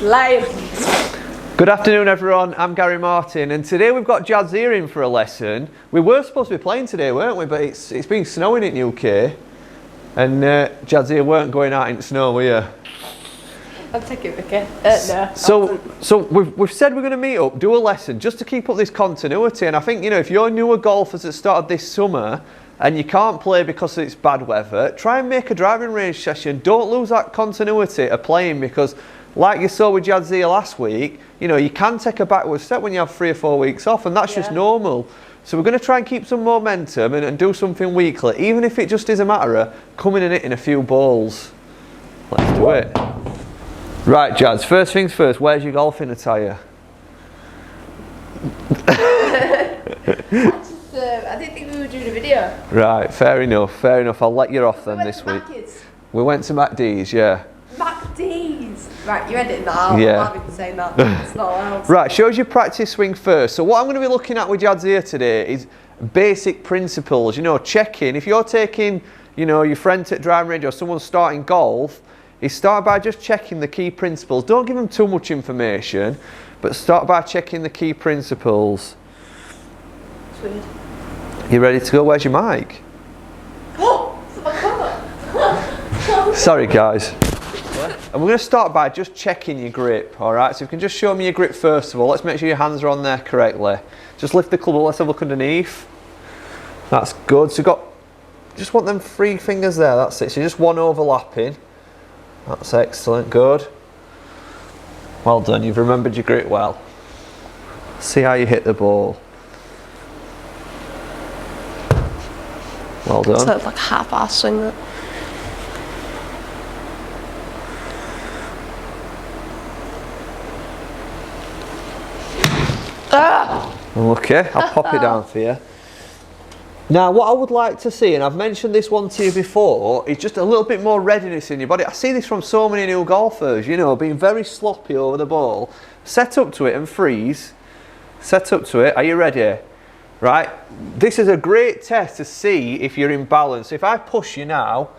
live. Good afternoon everyone, I'm Gary Martin and today we've got Jadzia in for a lesson. We were supposed to be playing today, weren't we? But it's been snowing in UK and Jadzia weren't going out in the snow, were you? I'm taking Vicky. No. So we've said we're going to meet up, do a lesson just to keep up this continuity, and I think, you know, if you're newer golfers that started this summer and you can't play because it's bad weather, try and make a driving range session. Don't lose that continuity of playing, because like you saw with Jadzia last week, you know, you can take a backward step when you have 3 or 4 weeks off, and that's just normal. So we're going to try and keep some momentum and do something weekly, even if it just is a matter of coming and hitting a few balls. Let's do it. Right, Jads, first things first, where's your golfing attire? I didn't think we were doing a video. Right, fair enough. I'll let you off then this week. We went to MacD's, yeah. MacD's! Right, you edit that out. Yeah. I've been saying that. It's not allowed. Right, shows your practice swing first. So what I'm going to be looking at with Jadzia today is basic principles. You know, checking. If you're taking, you know, your friend to driving range or someone starting golf, is start by just checking the key principles. Don't give them too much information, but start by checking the key principles. It's weird. You ready to go? Where's your mic? Oh, it's my cover. Sorry guys. And we're going to start by just checking your grip, alright? So if you can just show me your grip first of all. Let's make sure your hands are on there correctly. Just lift the club up, let's have a look underneath. That's good. So you've got, just want them 3 fingers there, that's it. So just one overlapping. That's excellent, good. Well done, you've remembered your grip well. See how you hit the ball. Well done. So it's like a half-ass swing. That. Okay, I'll pop it down for you. Now, what I would like to see, and I've mentioned this one to you before, is just a little bit more readiness in your body. I see this from so many new golfers, you know, being very sloppy over the ball. Set up to it and freeze. Set up to it. Are you ready? Right? This is a great test to see if you're in balance. If I push you now,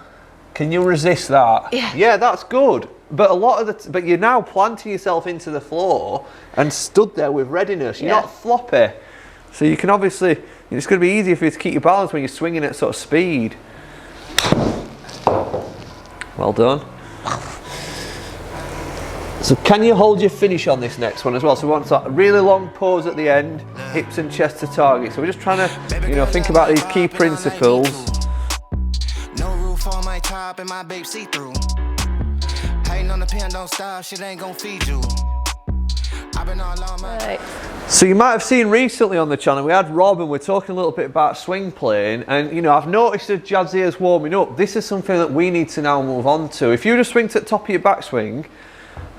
can you resist that? Yeah. Yeah, that's good. But a lot of but you're now planting yourself into the floor and stood there with readiness. You're not floppy. So you can obviously, it's going to be easier for you to keep your balance when you're swinging at sort of speed. Well done. So can you hold your finish on this next one as well? So we want a really long pause at the end, hips and chest to target. So we're just trying to, you know, think about these key principles. No roof on my top and my babe see through. Hating on the pen, don't stop, shit ain't gonna feed you. I've been all on my Right. So you might have seen recently on the channel, we had Rob and we're talking a little bit about swing playing, and you know, I've noticed that Jadzia's warming up. This is something that we need to now move on to. If you just swing to the top of your backswing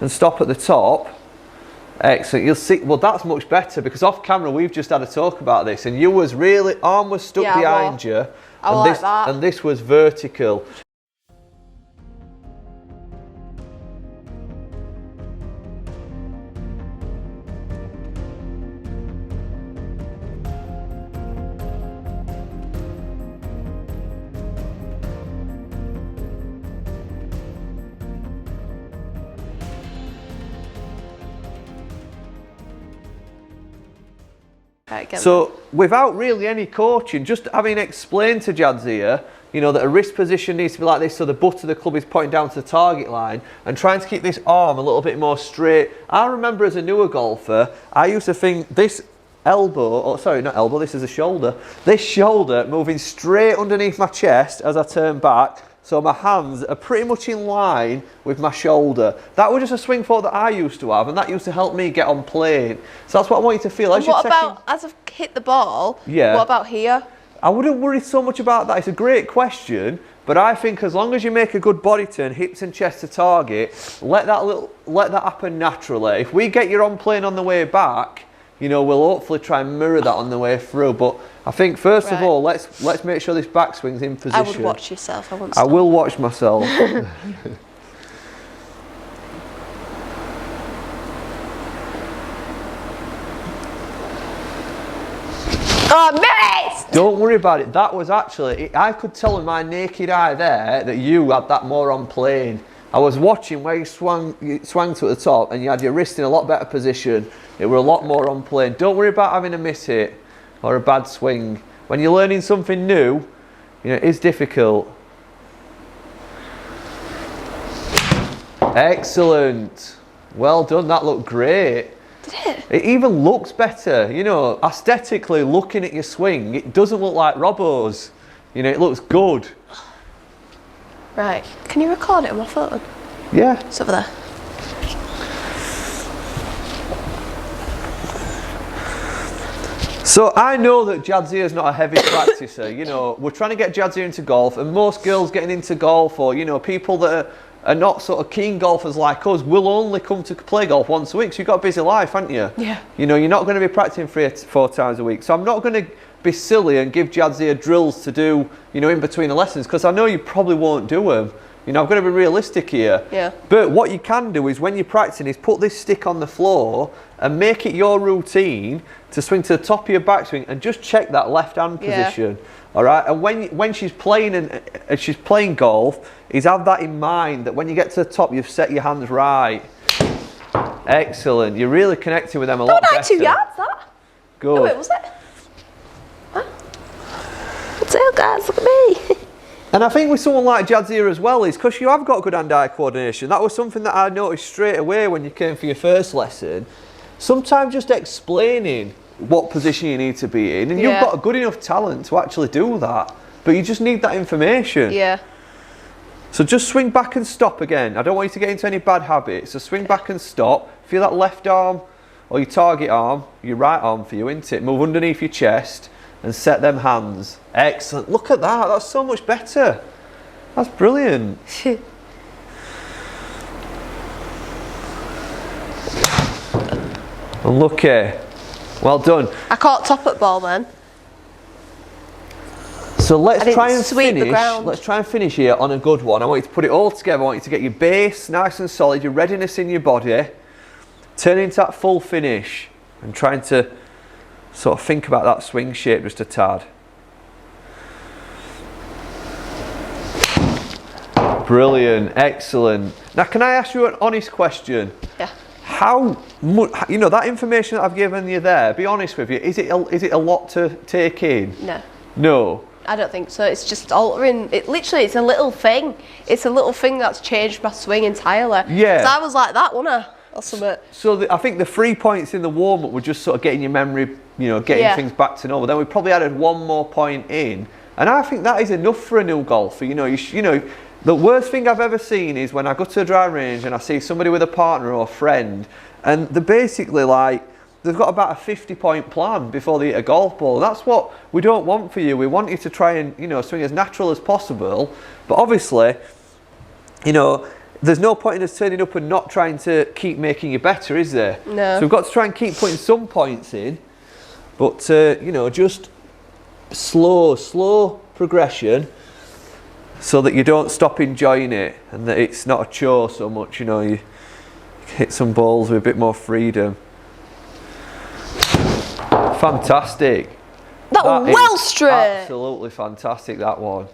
and stop at the top, excellent, you'll see, well that's much better, because off camera we've just had a talk about this and you was really, arm was stuck behind you, and this was vertical. So without really any coaching, just having explained to Jadzia, you know, that a wrist position needs to be like this, so the butt of the club is pointing down to the target line, and trying to keep this arm a little bit more straight. I remember as a newer golfer, I used to think this elbow, oh sorry, not elbow, this is a shoulder, this shoulder moving straight underneath my chest as I turn back, so my hands are pretty much in line with my shoulder. That was just a swing thought that I used to have, and that used to help me get on playing. So that's what I want you to feel. As what about, as I've hit the ball, what about here? I wouldn't worry so much about that. It's a great question, but I think as long as you make a good body turn, hips and chest to target, let that happen naturally. If we get you on playing on the way back, you know, we'll hopefully try and mirror that on the way through. But I think first of all, let's make sure this backswing's in position. I would watch yourself. I will watch myself. Oh, missed! Don't worry about it. That was actually, I could tell with my naked eye there that you had that more on playing. I was watching where you swung to the top and you had your wrist in a lot better position. It were a lot more on plane. Don't worry about having a miss hit or a bad swing. When you're learning something new, you know, it is difficult. Excellent. Well done, that looked great. Did it? It even looks better, you know, aesthetically looking at your swing, it doesn't look like Robbo's. You know, it looks good. Right, can you record it on my phone? Yeah. It's over there. So I know that Jadzia is not a heavy practicer, you know, we're trying to get Jadzia into golf, and most girls getting into golf, or, you know, people that are not sort of keen golfers like us, will only come to play golf once a week, so you've got a busy life, haven't you? Yeah. You know, you're not going to be practicing 4 times a week, so I'm not going to be silly and give Jadzia drills to do, you know, in between the lessons, because I know you probably won't do them. You know, I've got to be realistic here. Yeah. But what you can do is, when you're practicing, is put this stick on the floor and make it your routine to swing to the top of your backswing and just check that left hand position. All right. And when she's playing and she's playing golf, is have that in mind, that when you get to the top, you've set your hands right. Excellent. You're really connecting with them a lot better. 2 yards, that. Good. No, wait, was it? Huh? What's it, guys? Look at me. And I think with someone like Jadzia as well, is because you have got good hand-eye coordination. That was something that I noticed straight away when you came for your first lesson. Sometimes just explaining what position you need to be in, and you've got a good enough talent to actually do that, but you just need that information. Yeah. So just swing back and stop again. I don't want you to get into any bad habits. So swing back and stop. Feel that left arm or your target arm, your right arm for you, isn't it? Move underneath your chest and set them hands. Excellent. Look at that. That's so much better. That's brilliant. Unlucky. Well done. I caught top at ball then. So let's try and sweep the finish. ground. Let's try and finish here on a good one. I want you to put it all together. I want you to get your base nice and solid, your readiness in your body, turn into that full finish, and trying to sort of think about that swing shape just a tad. Brilliant, excellent. Now, can I ask you an honest question? Yeah. How much, you know, that information that I've given you there, be honest with you, is it a lot to take in? No. No. I don't think so. It's just altering. It literally, it's a little thing. It's a little thing that's changed my swing entirely. Yeah. 'Cause I was like that, wasn't I? Or something. So I think the 3 points in the warm-up were just sort of getting your memory, you know, getting things back to normal. Then we probably added one more point in, and I think that is enough for a new golfer. You know, the worst thing I've ever seen is when I go to a driving range and I see somebody with a partner or a friend, and they're basically like, they've got about a 50-point plan before they hit a golf ball. That's what we don't want for you. We want you to try and, you know, swing as natural as possible. But obviously, you know, there's no point in us turning up and not trying to keep making you better, is there? No. So we've got to try and keep putting some points in, but you know, just slow progression, so that you don't stop enjoying it and that it's not a chore so much. You know, you hit some balls with a bit more freedom. Fantastic. That was well straight. Absolutely fantastic, that one.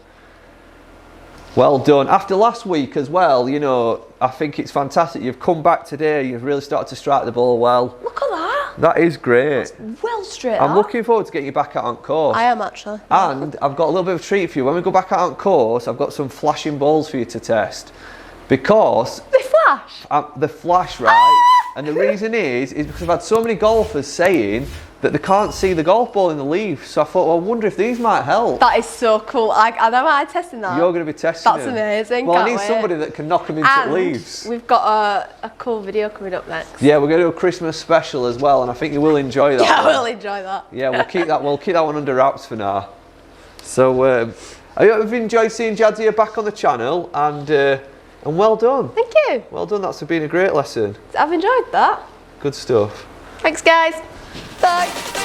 Well done. After last week as well, you know, I think it's fantastic. You've come back today, you've really started to strike the ball well. Look at that. That is great. That's well straight. I'm looking forward to getting you back out on course. I am actually. And I've got a little bit of a treat for you. When we go back out on course, I've got some flashing balls for you to test. Because... They flash? the flash, right? And the reason is because I've had so many golfers saying that they can't see the golf ball in the leaf. So I thought, well, I wonder if these might help. That is so cool. I know I'm testing that. You're going to be testing That's them. amazing. Well, Can't I need wait. somebody that can knock them into And leaves. We've got a cool video coming up next. Yeah, we're going to do a Christmas special as well, and I think you will enjoy that. Yeah, one. I will enjoy that. Yeah, we'll keep that one under wraps for now. So, I hope you've enjoyed seeing Jadzia back on the channel, and well done. Thank you. Well done. That's been a great lesson. I've enjoyed that. Good stuff. Thanks, guys. Bye.